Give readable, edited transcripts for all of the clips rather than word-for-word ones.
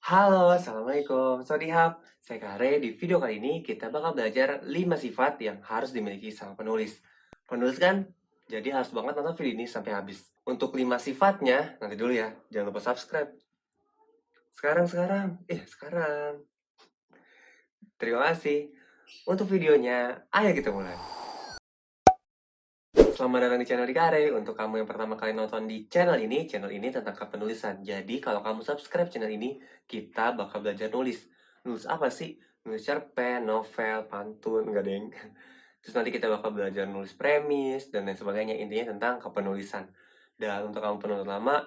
Halo, Assalamualaikum. Swadihab. Saya Kare. Di video kali ini kita bakal belajar 5 sifat yang harus dimiliki sama penulis. Penulis kan? Jadi harus banget nonton video ini sampai habis. Untuk 5 sifatnya, nanti dulu ya. Jangan lupa subscribe. Sekarang. Terima kasih. Untuk videonya, ayo kita mulai. Selamat datang di channel di Kare. Untuk kamu yang pertama kali nonton di channel ini tentang kepenulisan. Jadi kalau kamu subscribe channel ini, kita bakal belajar nulis. Nulis apa sih? Nulis cerpen, novel, pantun, enggak deng. Terus nanti kita bakal belajar nulis premis dan lain sebagainya. Intinya tentang kepenulisan. Dan untuk kamu penulis lama,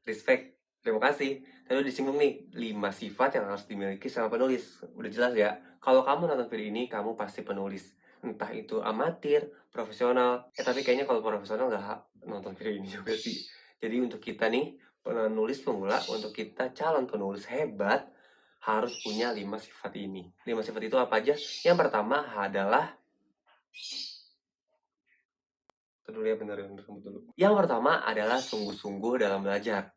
respect. Terima kasih. Tadi udah disinggung nih, 5 sifat yang harus dimiliki sama penulis. Udah jelas ya? Kalau kamu nonton video ini, kamu pasti penulis. Entah itu amatir, profesional. Tapi kayaknya kalau profesional nggak nonton video ini juga sih. Jadi untuk kita nih, penulis pemula, untuk kita calon penulis hebat, harus punya 5 sifat ini. 5 sifat itu apa aja? Yang pertama adalah Yang pertama adalah sungguh-sungguh dalam belajar.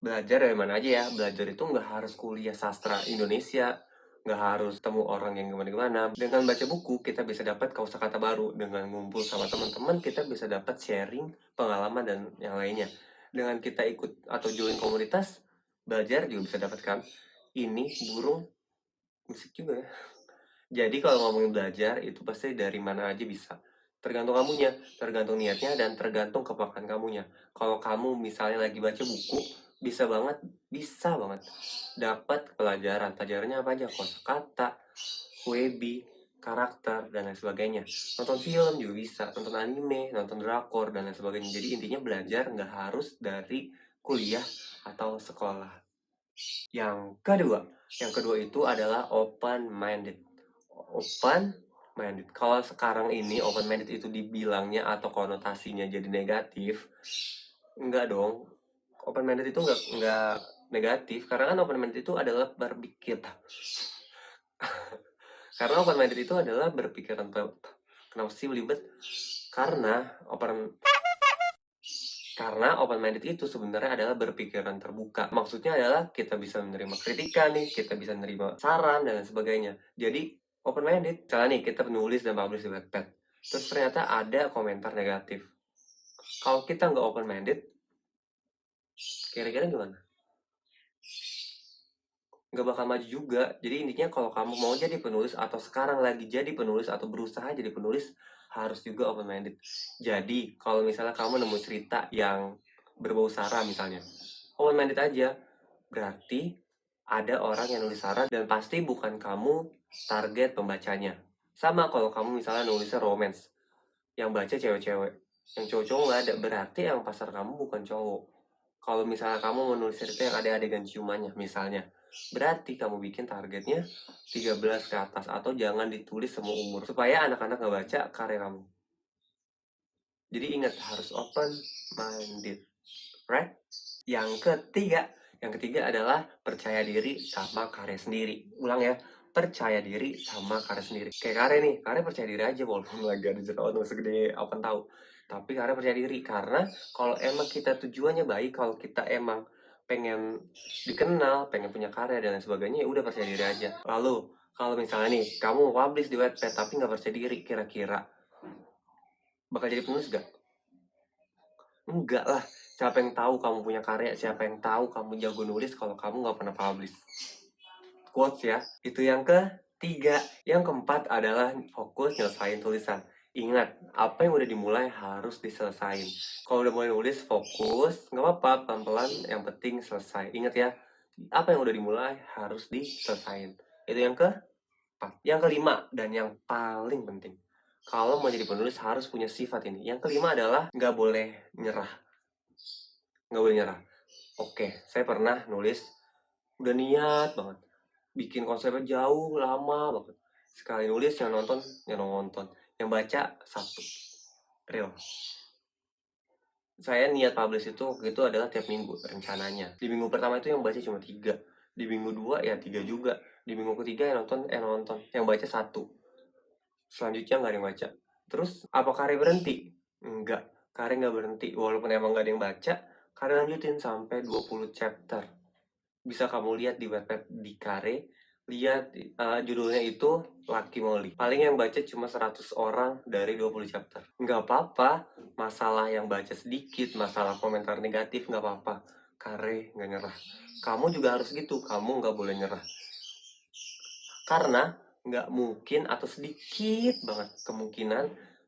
Belajar dari mana aja ya? Belajar itu nggak harus kuliah sastra Indonesia, nggak harus temu orang yang gimana-gimana. Dengan baca buku, kita bisa dapat kosakata baru. Dengan ngumpul sama teman-teman, kita bisa dapat sharing pengalaman dan yang lainnya. Dengan kita ikut atau join komunitas, belajar juga bisa dapatkan. Ini burung musik juga ya. Jadi kalau ngomongin belajar, itu pasti dari mana aja bisa. Tergantung kamunya, tergantung niatnya, dan tergantung kepekaan kamunya. Kalau kamu misalnya lagi baca buku, bisa banget dapat pelajaran. Pelajarannya apa aja? Kosakata, WB, karakter, dan lain sebagainya. Nonton film juga bisa, nonton anime, nonton drakor, dan lain sebagainya. Jadi intinya belajar nggak harus dari kuliah atau sekolah. Yang kedua itu adalah open minded. Open minded. Kalau sekarang ini open minded itu dibilangnya atau konotasinya jadi negatif, enggak dong. Open minded itu enggak negatif, karena kan open minded itu adalah berpikir. Karena open minded itu adalah berpikiran. Kenapa sih belibet? Karena open minded itu sebenarnya adalah berpikiran terbuka. Maksudnya adalah kita bisa menerima kritikan nih, kita bisa menerima saran dan lain sebagainya. Jadi open minded, misalnya nih kita menulis dan publish di Wattpad, terus ternyata ada komentar negatif. Kalau kita nggak open minded, kira-kira gimana? Nggak bakal maju juga. Jadi intinya kalau kamu mau jadi penulis atau sekarang lagi jadi penulis atau berusaha jadi penulis, harus juga open minded. Jadi kalau misalnya kamu nemu cerita yang berbau sara misalnya, open minded aja. Berarti ada orang yang nulis sara dan pasti bukan kamu target pembacanya. Sama kalau kamu misalnya nulisnya romance, yang baca cewek-cewek, yang cowok-cowok nggak ada, berarti yang pasar kamu bukan cowok. Kalau misalnya kamu menulis cerita yang ada adegan ciumannya misalnya, berarti kamu bikin targetnya 13 ke atas, atau jangan ditulis semua umur supaya anak-anak nggak baca karya kamu. Jadi ingat, harus open minded, right? Yang ketiga adalah percaya diri sama karya sendiri. Ulang ya, percaya diri sama karya sendiri. Kayak Kare nih, Kare percaya diri aja walaupun lagi ada jerawat nggak segede apa tahu. Tapi Kare percaya diri karena kalau emang kita tujuannya baik, kalau kita emang pengen dikenal, pengen punya karya dan lain sebagainya, ya udah percaya diri aja. Lalu kalau misalnya nih kamu publish di Wattpad tapi nggak percaya diri, kira-kira bakal jadi penulis gak? Enggak lah. Siapa yang tahu kamu punya karya? Siapa yang tahu kamu jago nulis kalau kamu nggak pernah publish? Quotes ya. Itu yang ketiga. Yang keempat adalah fokus nyelesain tulisan. Ingat, apa yang udah dimulai harus diselesain. Kalau udah mulai nulis, fokus. Nggak apa-apa, pelan-pelan. Yang penting selesai. Ingat ya, apa yang udah dimulai harus diselesain. Itu yang keempat. Yang kelima, dan yang paling penting. Kalau mau jadi penulis harus punya sifat ini. Yang kelima adalah nggak boleh nyerah. Nggak boleh nyerah. Oke, saya pernah nulis, udah niat banget, bikin konsepnya jauh, lama banget. Sekali nulis, yang nonton, yang baca satu. Real. Saya niat publish itu waktu itu adalah tiap minggu rencananya. Di minggu pertama itu yang baca cuma 3. Di minggu 2 ya 3 juga. Di minggu ketiga yang nonton, yang baca satu. Selanjutnya nggak ada yang baca. Terus apa Kare berhenti? Enggak, Kare nggak berhenti. Walaupun emang nggak ada yang baca, Kare lanjutin sampai 20 chapter. bisa kamu lihat di Wattpad di Kare, lihat, judulnya itu Lucky Molly. Paling yang baca cuma 100 orang dari 20 chapter. Nggak apa-apa, masalah yang baca sedikit, masalah komentar negatif nggak apa-apa. Kare nggak nyerah. Kamu juga harus gitu, kamu nggak boleh nyerah. Karena nggak mungkin atau sedikit banget kemungkinan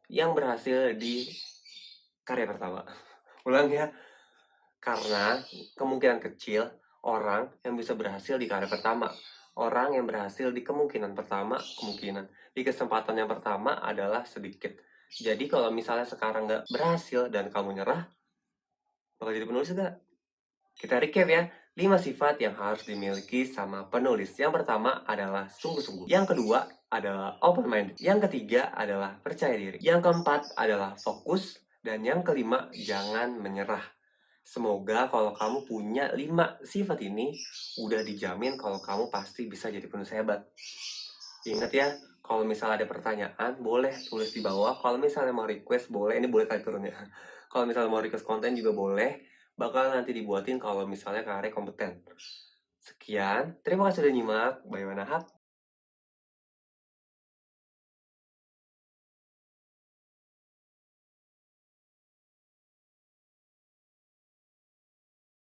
yang berhasil di karya pertama. Ulang ya, karena kemungkinan kecil orang yang bisa berhasil di karya pertama. Orang yang berhasil di kemungkinan pertama, kemungkinan. Di kesempatan yang pertama adalah sedikit. Jadi kalau misalnya sekarang nggak berhasil dan kamu nyerah, bakal jadi penulis nggak? Kita recap ya. 5 sifat yang harus dimiliki sama penulis. Yang pertama adalah sungguh-sungguh. Yang kedua adalah open mind. Yang ketiga adalah percaya diri. Yang keempat adalah fokus. Dan yang kelima, jangan menyerah. Semoga kalau kamu punya 5 sifat ini, udah dijamin kalau kamu pasti bisa jadi penulis hebat. Ingat ya, kalau misalnya ada pertanyaan, boleh tulis di bawah. Kalau misalnya mau request, boleh. Ini boleh kali turun ya. Kalau misalnya mau request konten juga boleh. Bakal nanti dibuatin kalau misalnya Kare kompeten. Sekian, terima kasih sudah nyimak. Bye, Manahap.